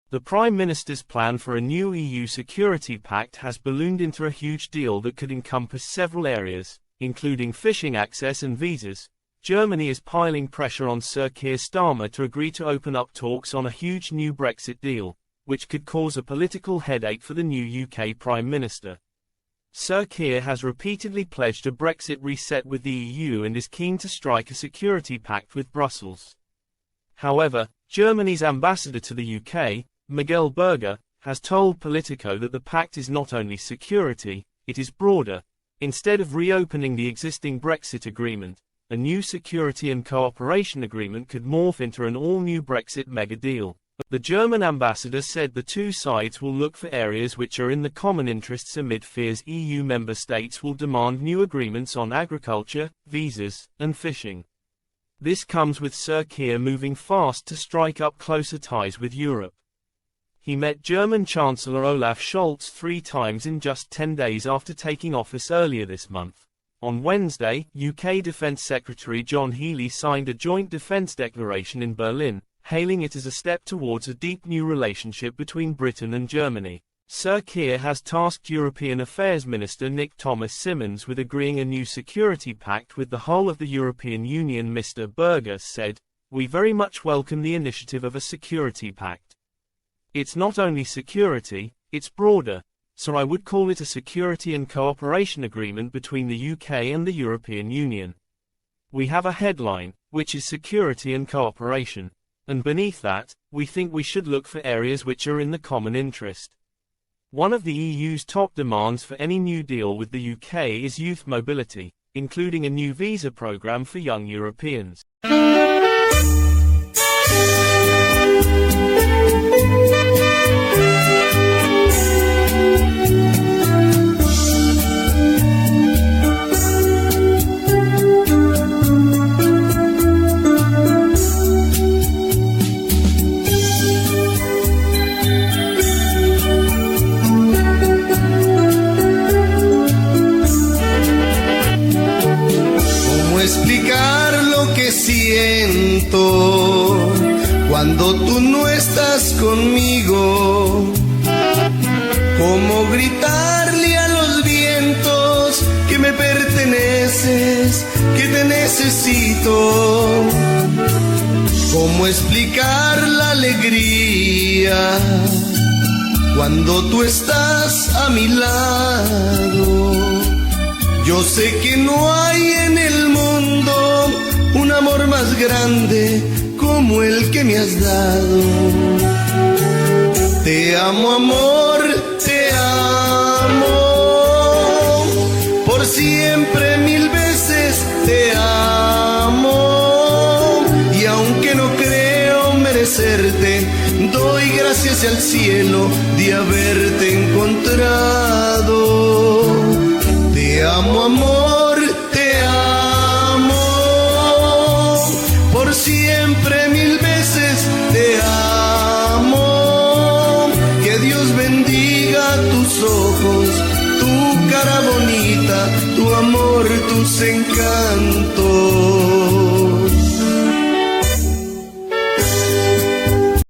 The Prime Minister's plan for a new EU security pact has ballooned into a huge deal that could encompass several areas, including fishing access and visas. Germany is piling pressure on Sir Keir Starmer to agree to open up talks on a huge new Brexit deal, which could cause a political headache for the new UK Prime Minister. Sir Keir has repeatedly pledged a Brexit reset with the EU and is keen to strike a security pact with Brussels. However, Germany's ambassador to the UK, Miguel Berger, has told Politico that the pact is not only security, it is broader. Instead of reopening the existing Brexit agreement, a new security and cooperation agreement could morph into an all-new Brexit mega-deal. The German ambassador said the two sides will look for areas which are in the common interests amid fears EU member states will demand new agreements on agriculture, visas, and fishing. This comes with Sir Keir moving fast to strike up closer ties with Europe. He met German Chancellor Olaf Scholz 3 times in just 10 days after taking office earlier this month. On Wednesday, UK Defence Secretary John Healey signed a joint defence declaration in Berlin, hailing it as a step towards a deep new relationship between Britain and Germany. Sir Keir has tasked European Affairs Minister Nick Thomas-Symonds with agreeing a new security pact with the whole of the European Union. Mr. Berger said, "We very much welcome the initiative of a security pact. It's not only security, it's broader. So I would call it a security and cooperation agreement between the UK and the European Union. We have a headline, which is security and cooperation. And beneath that, we think we should look for areas which are in the common interest." One of the EU's top demands for any new deal with the UK is youth mobility, including a new visa program for young Europeans. Cuando tú no estás conmigo, cómo gritarle a los vientos que me perteneces, que te necesito, cómo explicar la alegría cuando tú estás a mi lado. Yo sé que no hay en el mundo un amor más grande como el que me has dado. Te amo, amor, te amo, por siempre 1000 veces te amo. Y aunque no creo merecerte, doy gracias al cielo de haberte encontrado. Te amo, amor, te amo, por siempre 1000 veces te amo. Que Dios bendiga tus ojos, tu cara bonita, tu amor, tus encantos.